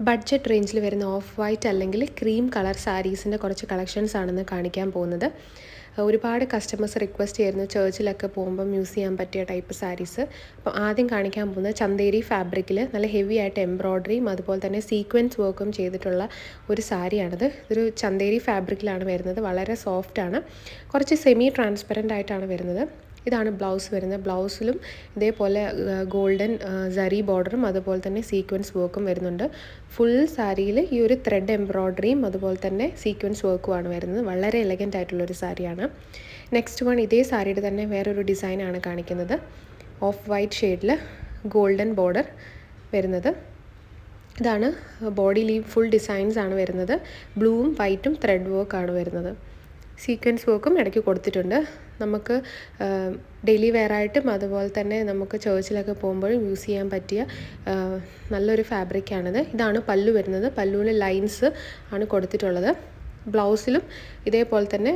Budget റേഞ്ചിൽ വരുന്ന of white അല്ലെങ്കിൽ ക്രീം കളർ സാരീസിൻ്റെ കുറച്ച് കളക്ഷൻസ് ആണെന്ന് കാണിക്കാൻ പോകുന്നത്. ഒരുപാട് കസ്റ്റമേഴ്സ് റിക്വസ്റ്റ് ചെയ്യുന്നു ചർച്ചിലൊക്കെ പോകുമ്പം യൂസ് ചെയ്യാൻ പറ്റിയ ടൈപ്പ് സാരീസ്. അപ്പോൾ ആദ്യം കാണിക്കാൻ പോകുന്നത് ചന്തേരി ഫാബ്രിക്കിൽ നല്ല ഹെവി ആയിട്ട് എംബ്രോയ്ഡറിയും അതുപോലെ തന്നെ സീക്വൻസ് വർക്കും ചെയ്തിട്ടുള്ള ഒരു സാരിയാണിത്. ഇതൊരു ചന്തേരി ഫാബ്രിക്കിലാണ് വരുന്നത്. വളരെ സോഫ്റ്റാണ്, കുറച്ച് സെമി ട്രാൻസ്പെറൻ്റ് ആയിട്ടാണ് വരുന്നത്. ഇതാണ് ബ്ലൗസ് വരുന്നത്. ബ്ലൗസിലും ഇതേപോലെ ഗോൾഡൻ സരി ബോർഡറും അതുപോലെ തന്നെ സീക്വൻസ് വർക്കും വരുന്നുണ്ട്. ഫുൾ സാരിയിൽ ഈ ഒരു ത്രെഡ് എംബ്രോയ്ഡറിയും അതുപോലെ തന്നെ സീക്വൻസ് വർക്കുമാണ് വരുന്നത്. വളരെ എലഗൻ്റ് ആയിട്ടുള്ളൊരു സാരിയാണ്. നെക്സ്റ്റ് വൺ ഇതേ സാരിയുടെ തന്നെ വേറൊരു ഡിസൈനാണ് കാണിക്കുന്നത്. ഓഫ് വൈറ്റ് ഷെയ്ഡിൽ ഗോൾഡൻ ബോർഡർ വരുന്നത്. ഇതാണ് ബോഡിയിൽ ഈ ഫുൾ ഡിസൈൻസ് ആണ് വരുന്നത്. ബ്ലൂവും വൈറ്റും ത്രെഡ് വർക്കാണ് വരുന്നത്. സീക്വൻസ് വർക്കും ഇടയ്ക്ക് കൊടുത്തിട്ടുണ്ട്. നമുക്ക് ഡെയിലി വെയറായിട്ടും അതുപോലെ തന്നെ നമുക്ക് ചർച്ചിലൊക്കെ പോകുമ്പോഴും യൂസ് ചെയ്യാൻ പറ്റിയ നല്ലൊരു ഫാബ്രിക്കാണിത്. ഇതാണ് പല്ലു വരുന്നത്. പല്ലുവിൽ ലൈൻസ് ആണ് കൊടുത്തിട്ടുള്ളത്. ബ്ലൗസിലും ഇതേപോലെ തന്നെ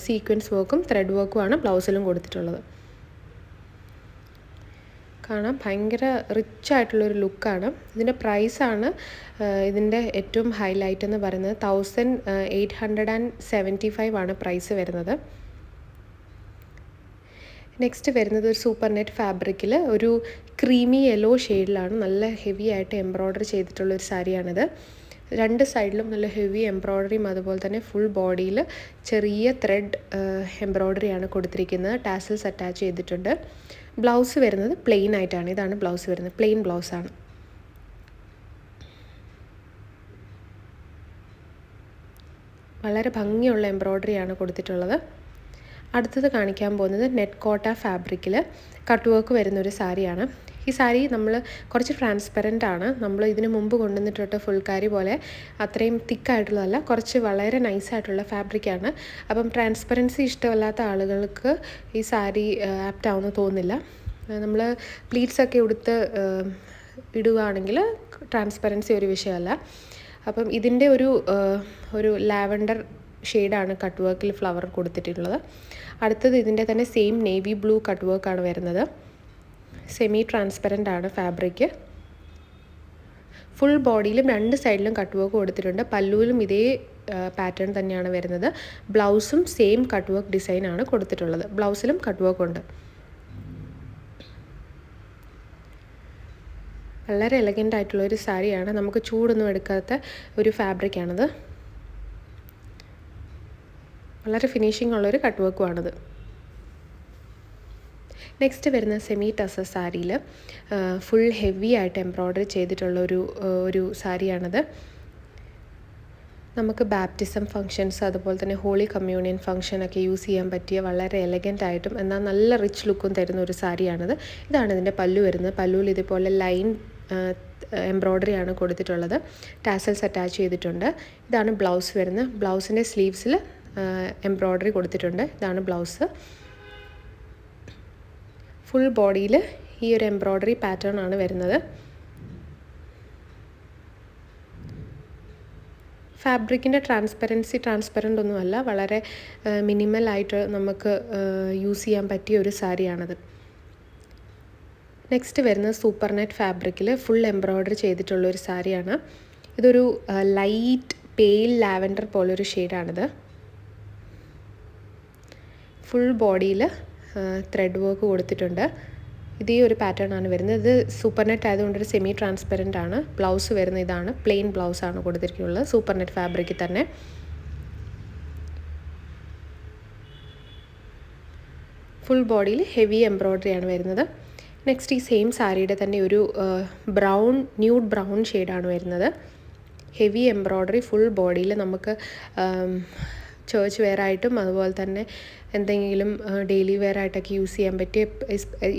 സീക്വൻസ് വർക്കും ത്രെഡ് വർക്കുമാണ് ബ്ലൗസിലും കൊടുത്തിട്ടുള്ളത്. കാണാം, ഭയങ്കര റിച്ച് ആയിട്ടുള്ളൊരു ലുക്കാണ്. ഇതിൻ്റെ പ്രൈസാണ് ഇതിൻ്റെ ഏറ്റവും ഹൈലൈറ്റ് എന്ന് പറയുന്നത്. 1875 ആണ് പ്രൈസ് വരുന്നത്. നെക്സ്റ്റ് വരുന്നത് ഒരു സൂപ്പർ നെറ്റ് ഫാബ്രിക്കിൽ ഒരു ക്രീമി യെല്ലോ ഷെയ്ഡിലാണ് നല്ല ഹെവി ആയിട്ട് എംബ്രോയ്ഡറി ചെയ്തിട്ടുള്ളൊരു സാരിയാണിത്. രണ്ട് സൈഡിലും നല്ല ഹെവി എംബ്രോയ്ഡറിയും അതുപോലെ തന്നെ ഫുൾ ബോഡിയിൽ ചെറിയ ത്രെഡ് എംബ്രോയ്ഡറിയാണ് കൊടുത്തിരിക്കുന്നത്. ടാസൽസ് അറ്റാച്ച് ചെയ്തിട്ടുണ്ട്. ബ്ലൗസ് വരുന്നത് പ്ലെയിൻ ആയിട്ടാണ്. ഇതാണ് ബ്ലൗസ് വരുന്നത്. പ്ലെയിൻ ബ്ലൗസാണ്. വളരെ ഭംഗിയുള്ള എംബ്രോയ്ഡറിയാണ് കൊടുത്തിട്ടുള്ളത്. അടുത്തത് കാണിക്കാൻ പോകുന്നത് നെറ്റ് കോട്ട ഫാബ്രിക്കിൽ കട്ട് വർക്ക് വരുന്നൊരു സാരിയാണ്. ഈ സാരി നമ്മൾ കുറച്ച് ട്രാൻസ്പെറൻ്റ് ആണ്. നമ്മൾ ഇതിന് മുമ്പ് കൊണ്ടുവന്നിട്ട് ഫുൾക്കാരി പോലെ അത്രയും തിക്കായിട്ടുള്ളതല്ല, കുറച്ച് വളരെ നൈസായിട്ടുള്ള ഫാബ്രിക്കാണ്. അപ്പം ട്രാൻസ്പെറൻസി ഇഷ്ടമല്ലാത്ത ആളുകൾക്ക് ഈ സാരി ആപ്റ്റ് ആവുമെന്ന് തോന്നുന്നില്ല. നമ്മൾ പ്ലീറ്റ്സൊക്കെ ഇടുകയാണെങ്കിൽ ട്രാൻസ്പെറൻസി ഒരു വിഷയമല്ല. അപ്പം ഇതിൻ്റെ ഒരു ലാവൻഡർ ഷെയ്ഡാണ് കട്ട് വർക്കിൽ ഫ്ലവർ കൊടുത്തിട്ടുള്ളത്. അടുത്തത് ഇതിൻ്റെ തന്നെ സെയിം നേവി ബ്ലൂ കട്ട് വർക്കാണ് വരുന്നത്. സെമി ട്രാൻസ്പെറൻ്റ് ആണ് ഫാബ്രിക്ക്. ഫുൾ ബോഡിയിലും രണ്ട് സൈഡിലും കട്ട് വർക്ക് കൊടുത്തിട്ടുണ്ട്. പല്ലുവിലും ഇതേ പാറ്റേൺ തന്നെയാണ് വരുന്നത്. ബ്ലൗസും സെയിം കട്ട് വർക്ക് ഡിസൈനാണ് കൊടുത്തിട്ടുള്ളത്. ബ്ലൗസിലും കട്ട് വർക്ക് ഉണ്ട്. വളരെ എലഗൻ്റ് ആയിട്ടുള്ളൊരു സാരിയാണ്. നമുക്ക് ചൂടൊന്നും എടുക്കാത്ത ഒരു ഫാബ്രിക്കാണിത്. വളരെ ഫിനിഷിംഗ് ഉള്ളൊരു കട്ട് വർക്കുമാണിത്. നെക്സ്റ്റ് വരുന്ന സെമി ടസർ സാരിയിൽ ഫുൾ ഹെവി ആയിട്ട് എംബ്രോയ്ഡറി ചെയ്തിട്ടുള്ള ഒരു സാരിയാണിത്. നമുക്ക് ബാപ്റ്റിസം ഫങ്ഷൻസ് അതുപോലെ തന്നെ ഹോളി കമ്മ്യൂണിയൻ ഫംഗ്ഷനൊക്കെ യൂസ് ചെയ്യാൻ പറ്റിയ വളരെ എലഗൻ്റ് ആയിട്ടും എന്നാൽ നല്ല റിച്ച് ലുക്കും തരുന്ന ഒരു സാരിയാണിത്. ഇതാണ് ഇതിൻ്റെ പല്ലു വരുന്നത്. പല്ലുവിൽ ഇതുപോലെ ലൈൻ എംബ്രോയ്ഡറിയാണ് കൊടുത്തിട്ടുള്ളത്. ടാസൽസ് അറ്റാച്ച് ചെയ്തിട്ടുണ്ട്. ഇതാണ് ബ്ലൗസ് വരുന്നത്. ബ്ലൗസിൻ്റെ സ്ലീവ്സിൽ എംബ്രോയ്ഡറി കൊടുത്തിട്ടുണ്ട്. ഇതാണ് ബ്ലൗസ്. ഫുൾ ബോഡിയിൽ ഈ ഒരു എംബ്രോയ്ഡറി പാറ്റേൺ ആണ് വരുന്നത്. ഫാബ്രിക്കിൻ്റെ ട്രാൻസ്പെറൻ്റ് ഒന്നുമല്ല, വളരെ മിനിമലായിട്ട് നമുക്ക് യൂസ് ചെയ്യാൻ പറ്റിയ ഒരു സാരിയാണത്. നെക്സ്റ്റ് വരുന്നത് സൂപ്പർ നെറ്റ് ഫാബ്രിക്കിൽ ഫുൾ എംബ്രോയ്ഡറി ചെയ്തിട്ടുള്ള ഒരു സാരിയാണ്. ഇതൊരു ലൈറ്റ് പെയിൽ ലാവൻഡർ പോലൊരു ഷെയ്ഡാണിത്. ഫുൾ ബോഡിയിൽ ത്രെഡ് വർക്ക് കൊടുത്തിട്ടുണ്ട്. ഇതേ ഒരു പാറ്റേൺ ആണ് വരുന്നത്. ഇത് സൂപ്പർ നെറ്റ് ആയതുകൊണ്ട് ഒരു സെമി ട്രാൻസ്പെറൻ്റ് ആണ്. ബ്ലൗസ് വരുന്നത് ഇതാണ്. പ്ലെയിൻ ബ്ലൗസാണ് കൊടുത്തിരിക്കുന്നത് സൂപ്പർ നെറ്റ് ഫാബ്രിക്കിൽ തന്നെ. ഫുൾ ബോഡിയിൽ ഹെവി എംബ്രോയ്ഡറി ആണ് വരുന്നത്. നെക്സ്റ്റ് ഈ സെയിം സാരിയുടെ തന്നെ ഒരു ന്യൂഡ് ബ്രൗൺ ഷെയ്ഡാണ് വരുന്നത്. ഹെവി എംബ്രോയ്ഡറി ഫുൾ ബോഡിയിൽ നമുക്ക് ചർച്ച് വെയറായിട്ടും അതുപോലെ തന്നെ എന്തെങ്കിലും ഡെയിലി വെയറായിട്ടൊക്കെ യൂസ് ചെയ്യാൻ പറ്റിയ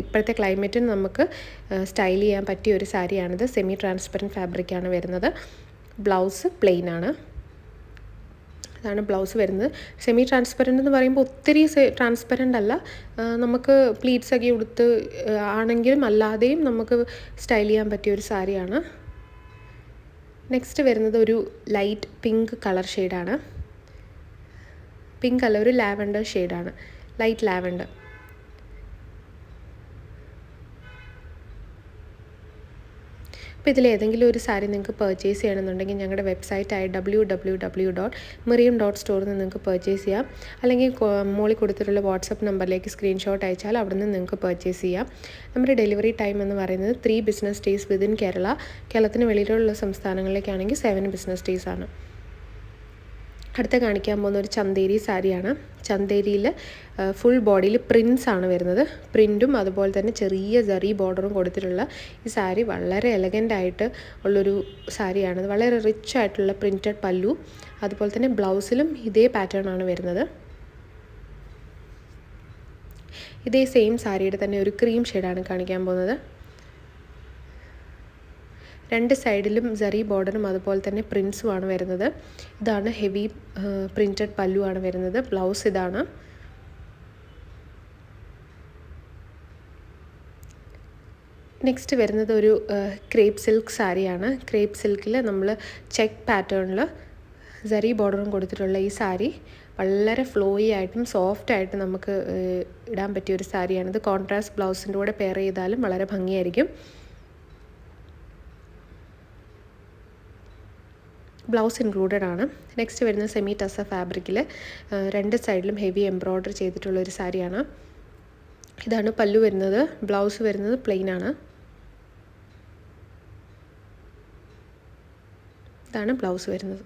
ഇപ്പോഴത്തെ ക്ലൈമറ്റിന് നമുക്ക് സ്റ്റൈൽ ചെയ്യാൻ പറ്റിയ ഒരു സാരിയാണിത്. സെമി ട്രാൻസ്പെറൻറ്റ് ഫാബ്രിക്കാണ് വരുന്നത്. ബ്ലൗസ് പ്ലെയിൻ ആണ്. ഇതാണ് ബ്ലൗസ് വരുന്നത്. സെമി ട്രാൻസ്പെറൻ്റ് എന്ന് പറയുമ്പോൾ ഒത്തിരി ട്രാൻസ്പെറൻ്റ് അല്ല. നമുക്ക് പ്ലീറ്റ്സൊക്കെ ഉടുത്ത് ആണെങ്കിലും അല്ലാതെയും നമുക്ക് സ്റ്റൈൽ ചെയ്യാൻ പറ്റിയ ഒരു സാരിയാണ്. നെക്സ്റ്റ് വരുന്നത് ഒരു ലൈറ്റ് പിങ്ക് കളർ ഷെയ്ഡാണ്. പിങ്ക് അല്ല, ഒരു ലാവൻഡർ ഷെയ്ഡാണ്. Light lavender. അപ്പോൾ ഇതിലേതെങ്കിലും ഒരു സാരി നിങ്ങൾക്ക് പർച്ചേസ് ചെയ്യണമെന്നുണ്ടെങ്കിൽ ഞങ്ങളുടെ വെബ്സൈറ്റായ www.miriam.store നിന്ന് നിങ്ങൾക്ക് പർച്ചേസ് ചെയ്യാം. അല്ലെങ്കിൽ മോളിൽ കൊടുത്തിട്ടുള്ള വാട്സപ്പ് നമ്പറിലേക്ക് സ്ക്രീൻഷോട്ട് അയച്ചാൽ അവിടെ നിന്ന് നിങ്ങൾക്ക് പർച്ചേസ് ചെയ്യാം. നമ്മുടെ ഡെലിവറി ടൈം എന്ന് പറയുന്നത് 3 ബിസിനസ് ഡേയ്സ് വിതിൻ കേരള. കേരളത്തിന് വെളിയിലുള്ള സംസ്ഥാനങ്ങളിലേക്കാണെങ്കിൽ 7 ബിസിനസ് ഡേയ്സ് ആണ്. അടുത്ത കാണിക്കാൻ പോകുന്ന ഒരു ചന്തേരി സാരിയാണ്. ചന്തേരിയിൽ ഫുൾ ബോഡിയിൽ പ്രിൻസ് ആണ് വരുന്നത്. പ്രിൻറ്റും അതുപോലെ തന്നെ ചെറിയ ജറി ബോർഡറും കൊടുത്തിട്ടുള്ള ഈ സാരി വളരെ എലഗൻ്റ് ആയിട്ട് ഉള്ളൊരു സാരിയാണ്. വളരെ റിച്ച് ആയിട്ടുള്ള പ്രിൻറ്റഡ് പല്ലു, അതുപോലെ തന്നെ ബ്ലൗസിലും ഇതേ പാറ്റേൺ ആണ് വരുന്നത്. ഇതേ സെയിം സാരിയുടെ തന്നെ ഒരു ക്രീം ഷെയ്ഡാണ് കാണിക്കാൻ പോകുന്നത്. 2 സൈഡിലും ജറി ബോർഡറും അതുപോലെ തന്നെ പ്രിൻസുമാണ് വരുന്നത്. ഇതാണ് ഹെവി പ്രിൻറ്റഡ് പല്ലു ആണ് വരുന്നത്. ബ്ലൗസ് ഇതാണ്. നെക്സ്റ്റ് വരുന്നത് ഒരു ക്രേപ്പ് സിൽക്ക് സാരിയാണ്. ക്രേപ്പ് സിൽക്കിൽ നമ്മൾ ചെക്ക് പാറ്റേണിൽ ജറി ബോർഡറും കൊടുത്തിട്ടുള്ള ഈ സാരി വളരെ ഫ്ലോയി ആയിട്ടും സോഫ്റ്റ് ആയിട്ടും നമുക്ക് ഇടാൻ പറ്റിയൊരു സാരിയാണിത്. കോൺട്രാസ്റ്റ് ബ്ലൗസിൻ്റെ കൂടെ പെയർ ചെയ്താലും വളരെ ഭംഗിയായിരിക്കും. ബ്ലൗസ് ഇൻക്ലൂഡഡ് ആണ്. നെക്സ്റ്റ് വരുന്ന സെമി ടസ ഫാബ്രിക്കിൽ 2 സൈഡിലും ഹെവി എംബ്രോയ്ഡറി ചെയ്തിട്ടുള്ളൊരു സാരിയാണ്. ഇതാണ് പല്ലു വരുന്നത്. ബ്ലൗസ് വരുന്നത് പ്ലെയിൻ ആണ്. ഇതാണ് ബ്ലൗസ് വരുന്നത്.